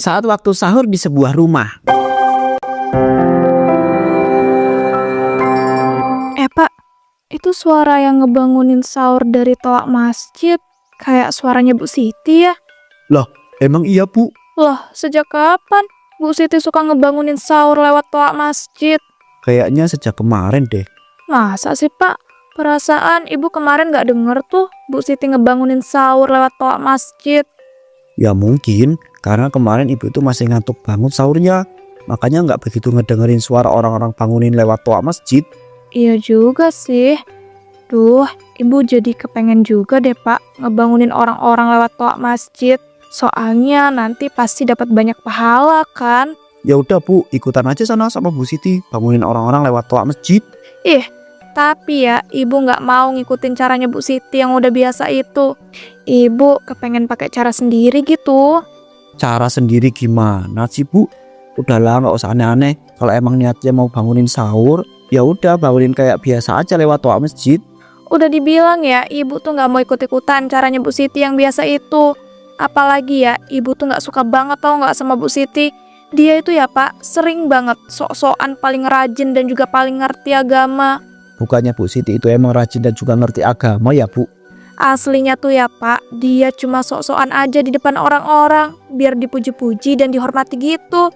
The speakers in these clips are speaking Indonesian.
saat waktu sahur di sebuah rumah. Pak, itu suara yang ngebangunin sahur dari toa masjid. Kayak suaranya Bu Siti ya. Loh, emang iya Bu? Loh, sejak kapan Bu Siti suka ngebangunin sahur lewat toa masjid? Kayaknya sejak kemarin deh. Masa sih Pak? Perasaan Ibu kemarin gak denger tuh Bu Siti ngebangunin sahur lewat toa masjid. Ya mungkin karena kemarin ibu itu masih ngantuk bangun sahurnya. Makanya nggak begitu ngedengerin suara orang-orang bangunin lewat toa masjid. Iya juga sih. Duh, Ibu jadi kepengen juga deh Pak ngebangunin orang-orang lewat toa masjid. Soalnya nanti pasti dapat banyak pahala kan. Ya udah Bu, ikutan aja sana sama Bu Siti bangunin orang-orang lewat toa masjid. Tapi ya Ibu nggak mau ngikutin caranya Bu Siti yang udah biasa itu. Ibu kepengen pakai cara sendiri gitu. Cara sendiri gimana sih Bu? Udahlah nggak usah aneh-aneh. Kalau emang niatnya mau bangunin sahur, ya udah bangunin kayak biasa aja lewat toa masjid. Udah dibilang ya Ibu tuh nggak mau ikut-ikutan caranya Bu Siti yang biasa itu. Apalagi ya Ibu tuh nggak suka banget tau nggak sama Bu Siti. Dia itu ya Pak sering banget sok-sokan paling rajin dan juga paling ngerti agama. Bukannya Bu Siti itu emang rajin dan juga ngerti agama ya Bu? Aslinya tuh ya Pak, dia cuma sok-sokan aja di depan orang-orang biar dipuji-puji dan dihormati gitu.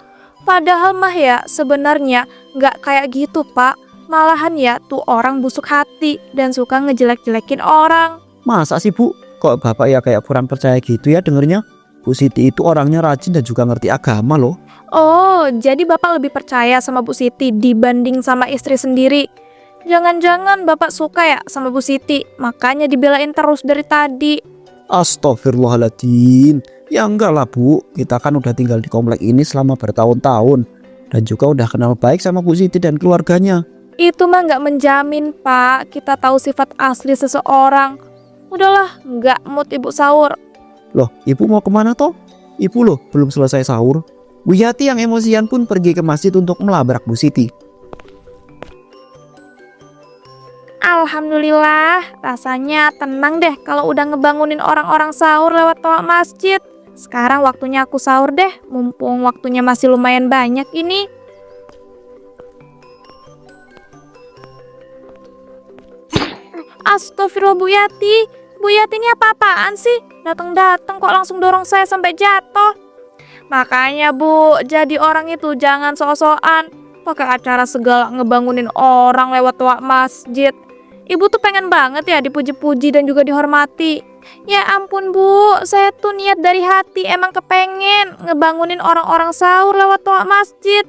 Padahal mah ya sebenarnya nggak kayak gitu Pak. Malahan ya tuh orang busuk hati dan suka ngejelek-jelekin orang. Masa sih Bu? Kok Bapak ya kayak kurang percaya gitu ya dengernya? Bu Siti itu orangnya rajin dan juga ngerti agama loh. Oh, jadi Bapak lebih percaya sama Bu Siti dibanding sama istri sendiri. Jangan-jangan Bapak suka ya sama Bu Siti, makanya dibelain terus dari tadi. Astagfirullahaladzim. Ya enggak lah Bu, kita kan udah tinggal di komplek ini selama bertahun-tahun. Dan juga udah kenal baik sama Bu Siti dan keluarganya. Itu mah nggak menjamin Pak, kita tahu sifat asli seseorang. Udahlah, nggak mood Ibu sahur. Loh, Ibu mau kemana toh? Ibu loh belum selesai sahur. Bu Yati yang emosian pun pergi ke masjid untuk melabrak Bu Siti. Alhamdulillah, rasanya tenang deh kalau udah ngebangunin orang-orang sahur lewat toa masjid. Sekarang waktunya aku sahur deh, mumpung waktunya masih lumayan banyak ini. Astagfirullah Bu Yati. Bu Yati ini apa-apaan sih? Datang-datang kok langsung dorong saya sampai jatuh. Makanya Bu, jadi orang itu jangan sok-sokan pakai acara segala ngebangunin orang lewat toa masjid. Ibu tuh pengen banget ya dipuji-puji dan juga dihormati. Ya ampun Bu, saya tuh niat dari hati emang kepengen ngebangunin orang-orang sahur lewat toa masjid.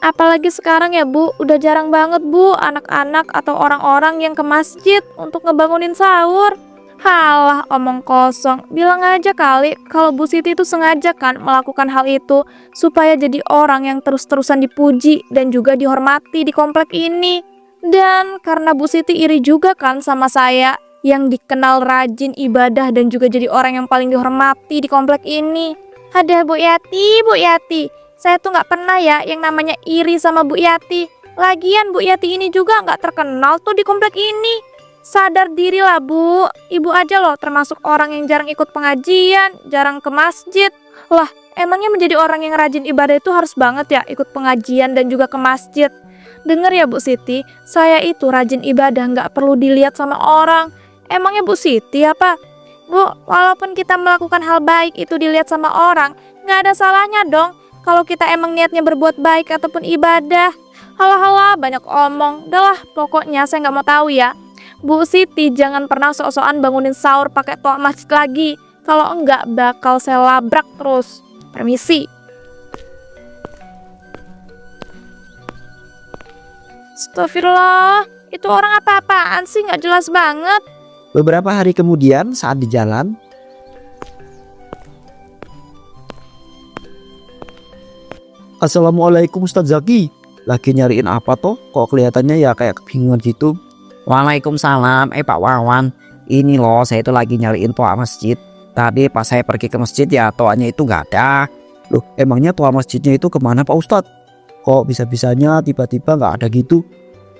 Apalagi sekarang ya Bu, udah jarang banget Bu anak-anak atau orang-orang yang ke masjid untuk ngebangunin sahur. Halah, omong kosong. Bilang aja kali kalau Bu Siti itu sengaja kan melakukan hal itu supaya jadi orang yang terus-terusan dipuji dan juga dihormati di komplek ini. Dan karena Bu Siti iri juga kan sama saya yang dikenal rajin ibadah dan juga jadi orang yang paling dihormati di komplek ini. Ada Bu Yati, saya tuh nggak pernah ya yang namanya iri sama Bu Yati. Lagian Bu Yati ini juga nggak terkenal tuh di komplek ini. Sadar diri lah Bu, Ibu aja loh termasuk orang yang jarang ikut pengajian, jarang ke masjid. Lah, emangnya menjadi orang yang rajin ibadah itu harus banget ya ikut pengajian dan juga ke masjid? Dengar ya Bu Siti, saya itu rajin ibadah nggak perlu dilihat sama orang. Emangnya Bu Siti apa? Bu, walaupun kita melakukan hal baik itu dilihat sama orang, nggak ada salahnya dong kalau kita emang niatnya berbuat baik ataupun ibadah. Halah, banyak omong. Udahlah, pokoknya saya nggak mau tahu ya. Bu Siti jangan pernah sok-sokan bangunin sahur pakai toa masjid lagi. Kalau enggak bakal saya labrak terus. Permisi. Astagfirullah, itu orang apa-apaan sih, nggak jelas banget. Beberapa hari kemudian saat di jalan, Assalamualaikum Ustadz Zaki. Lagi nyariin apa toh? Kok kelihatannya ya kayak kebingungan gitu. Waalaikumsalam, Pak Wawan. Ini loh, saya itu lagi nyariin toa masjid. Tadi pas saya pergi ke masjid ya toanya itu nggak ada. Loh, emangnya toa masjidnya itu kemana Pak Ustadz? Kok bisa-bisanya tiba-tiba nggak ada gitu?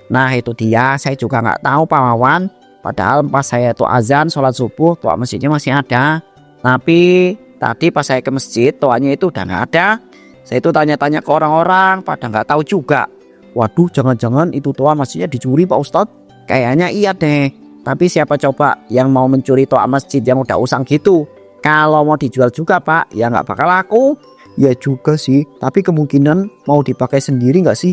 Nah itu dia, saya juga nggak tahu Pak Wawan. Padahal pas saya itu azan sholat subuh toa masjidnya masih ada. Tapi Tadi pas saya ke masjid, toanya itu udah nggak ada. Saya itu tanya-tanya ke orang-orang, pada nggak tahu juga. Waduh, jangan-jangan itu toa masjidnya dicuri Pak Ustadz. Kayaknya iya deh. Tapi siapa coba yang mau mencuri toa masjid yang udah usang gitu? Kalau mau dijual juga Pak, ya nggak bakal laku. Ya juga sih, tapi kemungkinan mau dipakai sendiri nggak sih?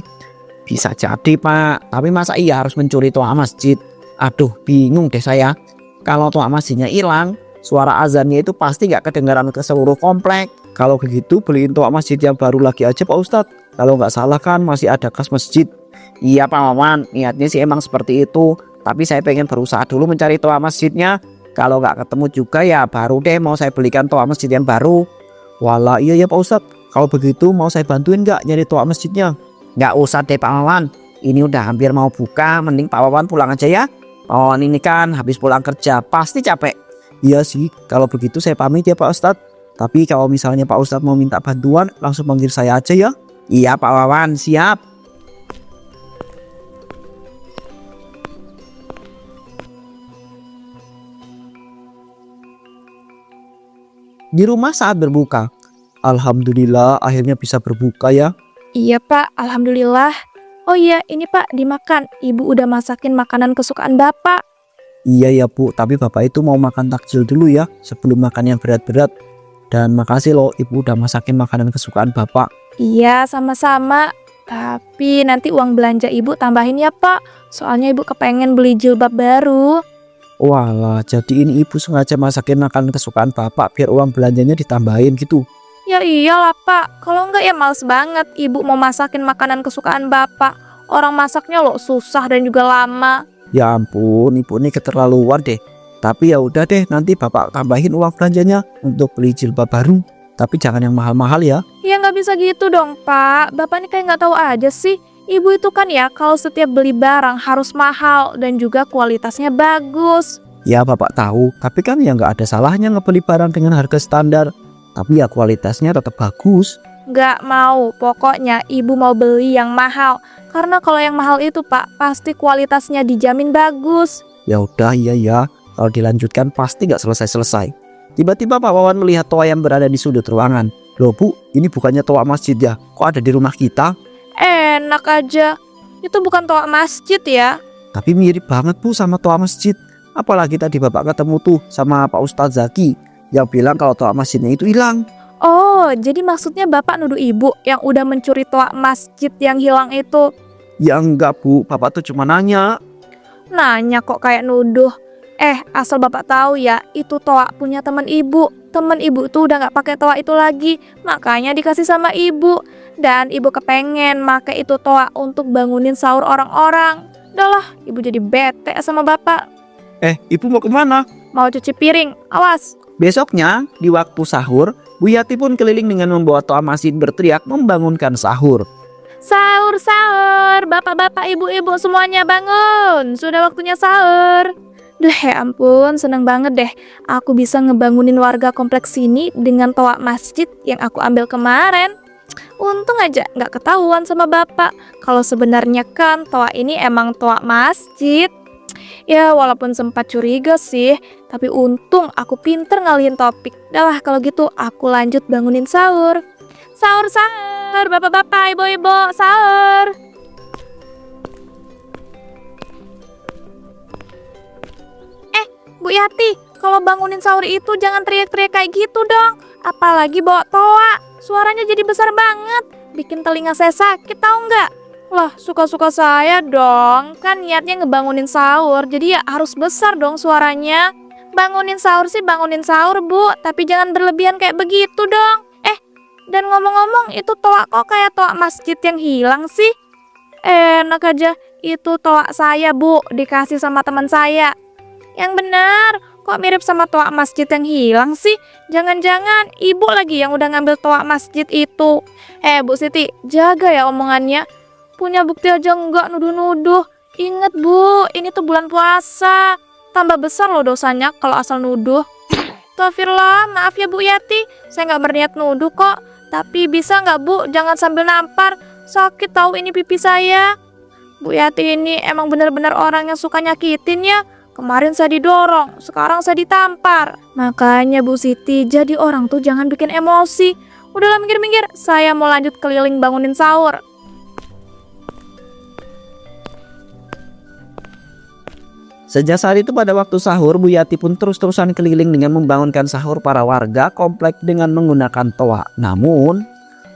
Bisa jadi Pak, tapi masa iya harus mencuri toa masjid? Aduh, bingung deh saya. Kalau toa masjidnya hilang, suara azannya itu pasti nggak kedengaran ke seluruh komplek. Kalau begitu beliin toa masjid yang baru lagi aja Pak Ustadz. Kalau nggak salah kan masih ada kas masjid. Iya Pak Wawan, niatnya sih emang seperti itu. Tapi saya pengen berusaha dulu mencari toa masjidnya. Kalau nggak ketemu juga ya baru deh mau saya belikan toa masjid yang baru. Walah iya ya Pak Ustadz. Kalau begitu mau saya bantuin nggak nyari toa masjidnya? Nggak usah deh Pak Wawan. Ini udah hampir mau buka, mending Pak Wawan pulang aja ya. Pak Wawan ini kan habis pulang kerja pasti capek. Iya sih, kalau begitu saya pamit ya Pak Ustadz. Tapi kalau misalnya Pak Ustadz mau minta bantuan, langsung panggil saya aja ya. Iya Pak Wawan, siap. Di rumah saat berbuka. Alhamdulillah akhirnya bisa berbuka ya. Iya Pak, alhamdulillah. Oh iya, ini Pak dimakan. Ibu udah masakin makanan kesukaan Bapak. Iya ya Bu, tapi Bapak itu mau makan takjil dulu ya sebelum makan yang berat-berat. Dan makasih loh Ibu udah masakin makanan kesukaan Bapak. Iya, sama-sama. Tapi nanti uang belanja Ibu tambahin ya Pak. Soalnya Ibu kepengen beli jilbab baru. Walah, jadi ini Ibu sengaja masakin makanan kesukaan Bapak biar uang belanjanya ditambahin gitu. Ya iyalah Pak, kalau enggak ya males banget Ibu mau masakin makanan kesukaan Bapak. Orang masaknya loh susah dan juga lama. Ya ampun, Ibu ini keterlaluan deh. Tapi ya udah deh, nanti Bapak tambahin uang belanjanya untuk beli jilbab baru. Tapi jangan yang mahal-mahal ya. Ya nggak bisa gitu dong Pak. Bapak ini kayak nggak tahu aja sih. Ibu itu kan ya kalau setiap beli barang harus mahal dan juga kualitasnya bagus. Ya Bapak tahu, tapi kan ya nggak ada salahnya ngebeli barang dengan harga standar. Tapi ya kualitasnya tetap bagus. Nggak mau, pokoknya Ibu mau beli yang mahal. Karena kalau yang mahal itu Pak, pasti kualitasnya dijamin bagus. Ya udah iya ya, kalau dilanjutkan pasti nggak selesai-selesai. Tiba-tiba Pak Wawan melihat toa yang berada di sudut ruangan. Loh Bu, ini bukannya toa masjid ya? Kok ada di rumah kita? Enak aja. Itu bukan toa masjid ya. Tapi mirip banget Bu sama toa masjid. Apalagi tadi Bapak ketemu tuh sama Pak Ustadz Zaki yang bilang kalau toa masjidnya itu hilang. Oh, jadi maksudnya Bapak nuduh Ibu yang udah mencuri toa masjid yang hilang itu. Ya enggak Bu, Bapak tuh cuma nanya. Nanya kok kayak nuduh. Asal Bapak tahu ya, itu toa punya teman Ibu. Teman Ibu tuh udah nggak pakai toa itu lagi, makanya dikasih sama Ibu. Dan Ibu kepengen make itu toa untuk bangunin sahur orang-orang. Udahlah, Ibu jadi bete sama Bapak. Ibu mau kemana? Mau cuci piring, awas. Besoknya, di waktu sahur, Bu Yati pun keliling dengan membawa toa masjid berteriak membangunkan sahur. Sahur, sahur, bapak-bapak, ibu-ibu semuanya bangun. Sudah waktunya sahur. Duh ya ampun, seneng banget deh. Aku bisa ngebangunin warga kompleks sini dengan toa masjid yang aku ambil kemarin. Untung aja nggak ketahuan sama bapak. Kalau sebenarnya kan toa ini emang toa masjid. Ya walaupun sempat curiga sih, tapi untung aku pinter ngalihin topik. Dah lah kalau gitu aku lanjut bangunin sahur. Sahur, sahur, bapak-bapak, ibu-ibu, sahur. Bu Yati, kalau bangunin sahur itu jangan teriak-teriak kayak gitu dong. Apalagi bawa toa, suaranya jadi besar banget. Bikin telinga saya sakit tahu nggak? Lah, suka-suka saya dong. Kan niatnya ngebangunin sahur, jadi ya harus besar dong suaranya. Bangunin sahur sih bangunin sahur, Bu. Tapi jangan berlebihan kayak begitu dong. Dan ngomong-ngomong, itu toa kok kayak toa masjid yang hilang sih? Enak aja, itu toa saya, Bu. Dikasih sama teman saya. Yang benar, kok mirip sama toa masjid yang hilang sih? Jangan-jangan ibu lagi yang udah ngambil toa masjid itu. Bu Siti, jaga ya omongannya. Punya bukti aja enggak nuduh-nuduh. Ingat Bu, ini tuh bulan puasa. Tambah besar loh dosanya kalau asal nuduh. Astagfirullah, maaf ya Bu Yati. Saya nggak berniat nuduh kok. Tapi bisa nggak Bu, jangan sambil nampar. Sakit tahu ini pipi saya. Bu Yati ini emang benar-benar orang yang suka nyakitin ya. Kemarin saya didorong, sekarang saya ditampar. Makanya Bu Siti, jadi orang tuh jangan bikin emosi. Udahlah minggir-minggir, saya mau lanjut keliling bangunin sahur. Sejak saat itu pada waktu sahur, Bu Yati pun terus-terusan keliling dengan membangunkan sahur para warga komplek dengan menggunakan toa. Namun,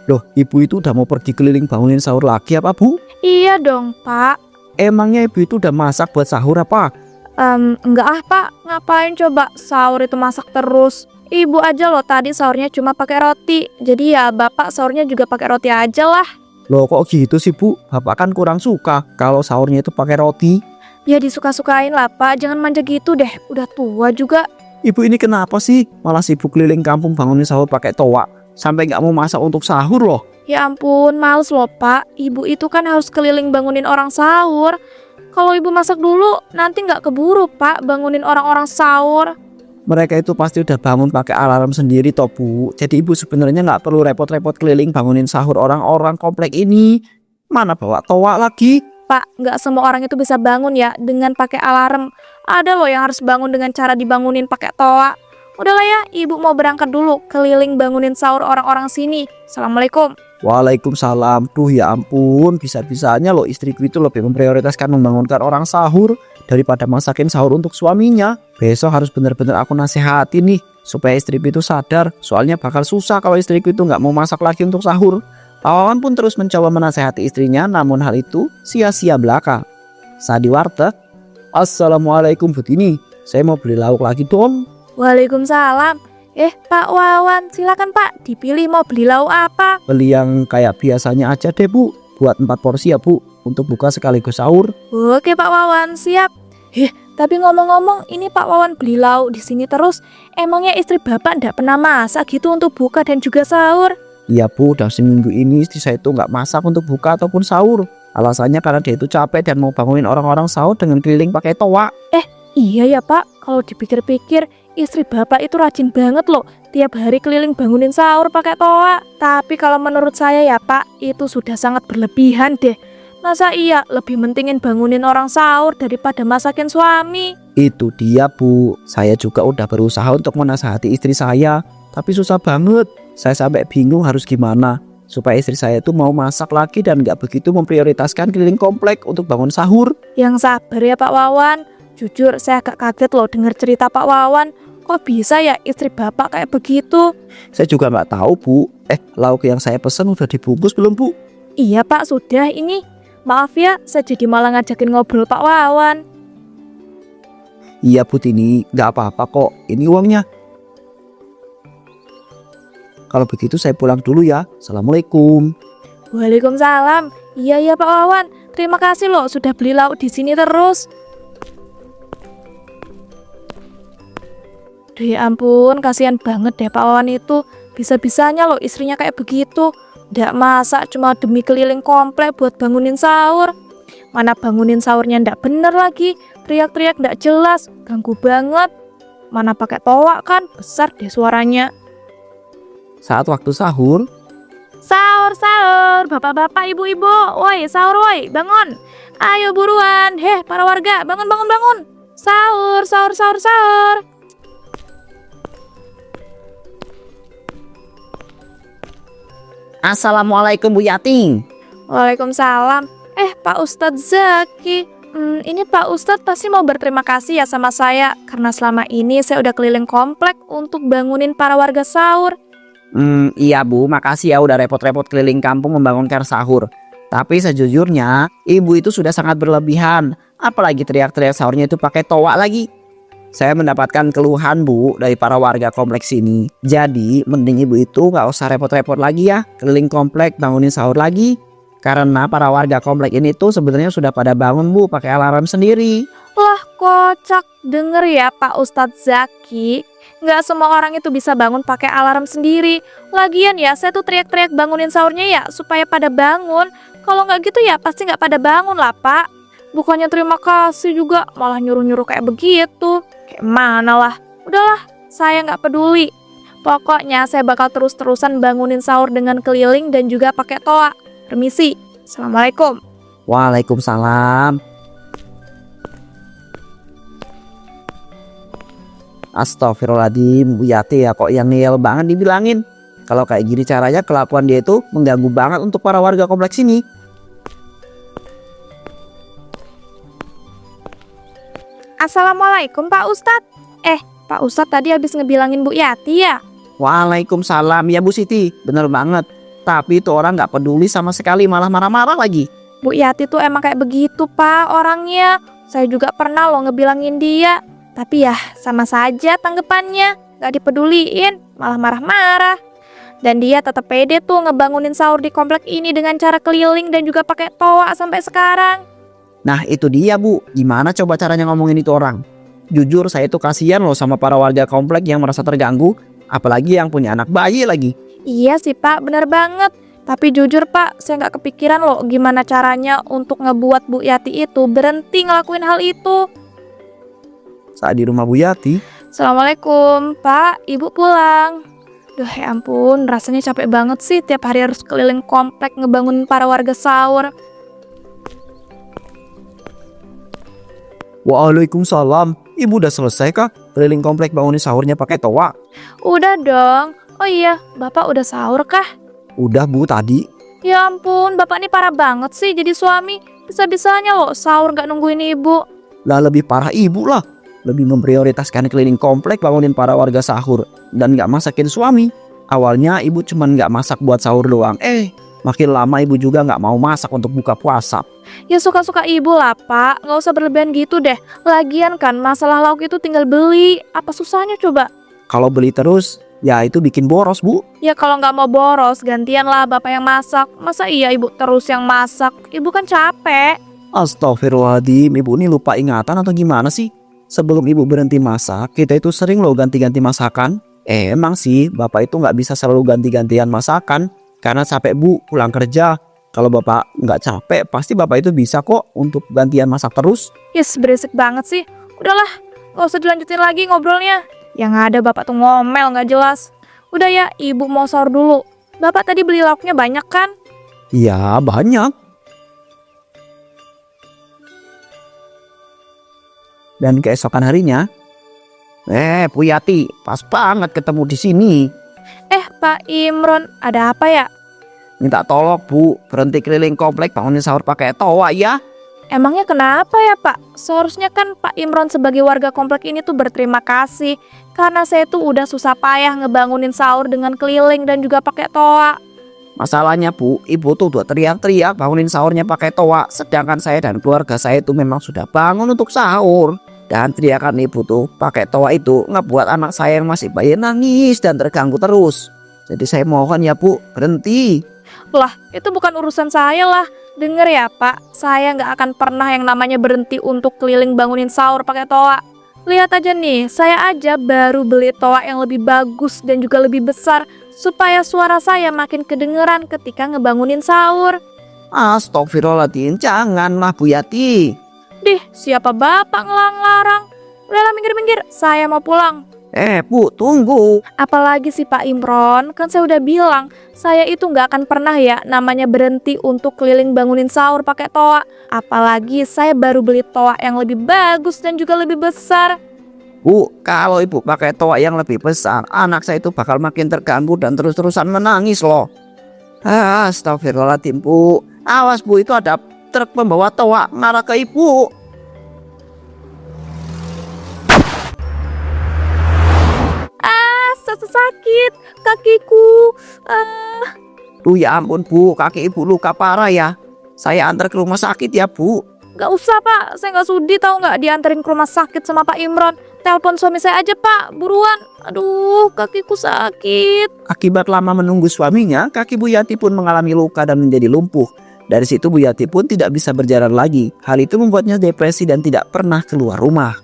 loh, ibu itu udah mau pergi keliling bangunin sahur lagi apa, Bu? Iya dong Pak. Emangnya ibu itu udah masak buat sahur apa? Enggak ah Pak, ngapain coba sahur itu masak terus. Ibu aja loh tadi sahurnya cuma pakai roti. Jadi ya Bapak sahurnya juga pakai roti aja lah. Loh kok gitu sih, Bu? Bapak kan kurang suka kalau sahurnya itu pakai roti. Ya disuka-sukain lah Pak, jangan manja gitu deh, udah tua juga. Ibu ini kenapa sih malah sibuk keliling kampung bangunin sahur pakai toa? Sampai nggak mau masak untuk sahur loh. Ya ampun, males loh Pak, ibu itu kan harus keliling bangunin orang sahur. Kalau ibu masak dulu, nanti nggak keburu Pak bangunin orang-orang sahur. Mereka itu pasti udah bangun pakai alarm sendiri toh, Bu. Jadi ibu sebenarnya nggak perlu repot-repot keliling bangunin sahur orang-orang komplek ini. Mana bawa toa lagi? Pak, nggak semua orang itu bisa bangun ya dengan pakai alarm. Ada loh yang harus bangun dengan cara dibangunin pakai toa. Udahlah ya, ibu mau berangkat dulu keliling bangunin sahur orang-orang sini. Assalamualaikum. Waalaikumsalam. Duh ya ampun, bisa-bisanya loh istriku itu lebih memprioritaskan membangunkan orang sahur daripada masakin sahur untuk suaminya. Besok harus bener-bener aku nasihati nih supaya istriku itu sadar. Soalnya bakal susah kalau istriku itu nggak mau masak lagi untuk sahur. Pak Wawan pun terus mencoba menasehati istrinya, namun hal itu sia-sia belaka. Saat di warteg, Assalamualaikum Bu Tini, saya mau beli lauk lagi dong. Waalaikumsalam. Pak Wawan, silakan Pak, dipilih mau beli lauk apa? Beli yang kayak biasanya aja deh Bu, buat 4 porsi ya Bu, untuk buka sekaligus sahur. Oke Pak Wawan, siap. Tapi ngomong-ngomong, ini Pak Wawan beli lauk di sini terus. Emangnya istri Bapak ndak pernah masak gitu untuk buka dan juga sahur? Iya Bu, udah seminggu ini istri saya itu nggak masak untuk buka ataupun sahur. Alasannya karena dia itu capek dan mau bangunin orang-orang sahur dengan keliling pakai toa. Iya ya Pak, kalau dipikir-pikir istri Bapak itu rajin banget loh. Tiap hari keliling bangunin sahur pakai toa. Tapi kalau menurut saya ya Pak, itu sudah sangat berlebihan deh. Masa iya lebih mentingin bangunin orang sahur daripada masakin suami? Itu dia Bu, saya juga udah berusaha untuk menasihati istri saya, tapi susah banget. Saya sampai bingung harus gimana supaya istri saya itu mau masak lagi dan gak begitu memprioritaskan keliling komplek untuk bangun sahur. Yang sabar ya Pak Wawan. Jujur saya agak kaget loh dengar cerita Pak Wawan. Kok bisa ya istri Bapak kayak begitu? Saya juga gak tahu Bu. Lauk yang saya pesan udah dibungkus belum Bu? Iya Pak, sudah ini. Maaf ya, saya jadi malah ngajakin ngobrol Pak Wawan. Iya Bu Tini, gak apa-apa kok, ini uangnya. Kalau begitu saya pulang dulu ya. Assalamualaikum. Waalaikumsalam. Iya Pak Wawan. Terima kasih loh sudah beli lauk di sini terus. Duh ya ampun, kasihan banget deh Pak Wawan itu. Bisa-bisanya loh istrinya kayak begitu. Ndak masak cuma demi keliling komplek buat bangunin sahur. Mana bangunin sahurnya ndak bener lagi. Teriak-teriak ndak jelas, ganggu banget. Mana pakai toa kan, besar deh suaranya. Saat waktu sahur, Sahur, sahur, bapak-bapak, ibu-ibu, woi, sahur, woi, bangun. Ayo buruan, para warga, bangun, bangun, bangun. Sahur, sahur, sahur, sahur. Assalamualaikum Bu Yati. Waalaikumsalam. Pak Ustadz Zaki. Ini Pak Ustadz pasti mau berterima kasih ya sama saya karena selama ini saya udah keliling komplek untuk bangunin para warga sahur. Iya Bu, makasih ya udah repot-repot keliling kampung membangunkan sahur. Tapi sejujurnya, ibu itu sudah sangat berlebihan. Apalagi teriak-teriak sahurnya itu pakai toa lagi. Saya mendapatkan keluhan Bu dari para warga kompleks ini. Jadi mending ibu itu gak usah repot-repot lagi ya keliling komplek bangunin sahur lagi. Karena para warga komplek ini tuh sebenarnya sudah pada bangun Bu pakai alarm sendiri. Wah kocak, denger ya Pak Ustadz Zaki. Nggak semua orang itu bisa bangun pakai alarm sendiri. Lagian ya saya tuh teriak-teriak bangunin sahurnya ya supaya pada bangun. Kalau nggak gitu ya pasti nggak pada bangun lah Pak. Bukannya terima kasih juga malah nyuruh-nyuruh kayak begitu. Kayak mana lah. Udahlah, saya nggak peduli. Pokoknya saya bakal terus-terusan bangunin sahur dengan keliling dan juga pakai toa. Permisi. Assalamualaikum. Waalaikumsalam. Astagfirullahaladzim, Bu Yati ya kok yang ngeyel banget dibilangin. Kalau kayak gini caranya kelakuan dia itu mengganggu banget untuk para warga kompleks ini. Assalamualaikum Pak Ustadz. Pak Ustadz tadi habis ngebilangin Bu Yati ya? Waalaikumsalam ya Bu Siti, bener banget. Tapi itu orang gak peduli sama sekali, malah marah-marah lagi. Bu Yati tuh emang kayak begitu Pak orangnya. Saya juga pernah loh ngebilangin dia. Tapi ya sama saja tanggapannya. Gak dipeduliin, malah marah-marah. Dan dia tetap pede tuh ngebangunin sahur di komplek ini dengan cara keliling dan juga pakai toa sampai sekarang. Nah itu dia Bu, gimana coba caranya ngomongin itu orang? Jujur saya tuh kasihan loh sama para warga komplek yang merasa terganggu. Apalagi yang punya anak bayi lagi. Iya sih Pak, bener banget. Tapi jujur Pak, saya gak kepikiran loh gimana caranya untuk ngebuat Bu Yati itu berhenti ngelakuin hal itu. Saat di rumah Bu Yati, Assalamualaikum Pak, Ibu pulang. Duh ya ampun, rasanya capek banget sih tiap hari harus keliling komplek ngebangun para warga sahur. Waalaikumsalam. Ibu udah selesai kah keliling komplek bangunin sahurnya pakai toa? Udah dong. Oh iya, Bapak udah sahur kah? Udah Bu tadi. Ya ampun, Bapak ini parah banget sih jadi suami. Bisa-bisanya loh sahur gak nungguin Ibu. Lah lebih parah ibu lah. Lebih memprioritaskan keliling komplek bangunin para warga sahur dan gak masakin suami. Awalnya ibu cuman gak masak buat sahur doang. Makin lama ibu juga gak mau masak untuk buka puasa. Ya suka-suka Ibu lah Pak, gak usah berlebihan gitu deh. Lagian kan masalah lauk itu tinggal beli. Apa susahnya coba? Kalau beli terus, ya itu bikin boros Bu. Ya kalau nggak mau boros, gantian lah Bapak yang masak. Masa iya Ibu terus yang masak? Ibu kan capek. Astagfirullahaladzim, ibu ini lupa ingatan atau gimana sih? Sebelum ibu berhenti masak, kita itu sering loh ganti-ganti masakan. Emang sih, bapak itu nggak bisa selalu ganti-gantian masakan. Karena capek Bu, pulang kerja. Kalau bapak nggak capek, pasti bapak itu bisa kok untuk gantian masak terus. Yes, berisik banget sih. Udahlah, gak usah dilanjutin lagi ngobrolnya. Yang ada Bapak tuh ngomel nggak jelas. Udah ya, Ibu mau sahur dulu. Bapak tadi beli lauknya banyak kan? Iya, banyak. Dan keesokan harinya, Bu Yati, pas banget ketemu di sini. Pak Imron, ada apa ya? Minta tolong Bu, berhenti keliling komplek bangunin sahur pakai toa ya. Emangnya kenapa ya Pak? Seharusnya kan Pak Imron sebagai warga komplek ini tuh berterima kasih. Karena saya tuh udah susah payah ngebangunin sahur dengan keliling dan juga pakai toa. Masalahnya Bu, ibu tuh udah teriak-teriak bangunin sahurnya pakai toa. Sedangkan saya dan keluarga saya itu memang sudah bangun untuk sahur. Dan teriakan ibu tuh pakai toa itu ngebuat anak saya yang masih bayi nangis dan terganggu terus. Jadi saya mohon ya Bu, berhenti. Lah, itu bukan urusan saya lah. Dengar ya Pak, saya nggak akan pernah yang namanya berhenti untuk keliling bangunin sahur pakai toa. Lihat aja nih, saya aja baru beli toa yang lebih bagus dan juga lebih besar supaya suara saya makin kedengeran ketika ngebangunin sahur. Astagfirullahaladzim, janganlah Bu Yati. Dih, siapa Bapak ngelarang-larang? Udahlah minggir-minggir, saya mau pulang. Bu, tunggu. Apalagi sih Pak Imron, kan saya udah bilang, saya itu nggak akan pernah ya namanya berhenti untuk keliling bangunin sahur pakai toa. Apalagi saya baru beli toa yang lebih bagus dan juga lebih besar. Bu, kalau ibu pakai toa yang lebih besar, anak saya itu bakal makin terganggu dan terus-terusan menangis loh. Astagfirullahaladzim Bu. Awas Bu, itu ada truk pembawa toa ngarah ke ibu. Sakit kakiku. Duh ya ampun Bu, kaki ibu luka parah ya. Saya antar ke rumah sakit ya Bu. Gak usah Pak, saya gak sudi tahu nggak dianterin ke rumah sakit sama Pak Imron. Telepon suami saya aja Pak, buruan. Aduh, kakiku sakit. Akibat lama menunggu suaminya, kaki Bu Yati pun mengalami luka dan menjadi lumpuh. Dari situ Bu Yati pun tidak bisa berjalan lagi. Hal itu membuatnya depresi dan tidak pernah keluar rumah.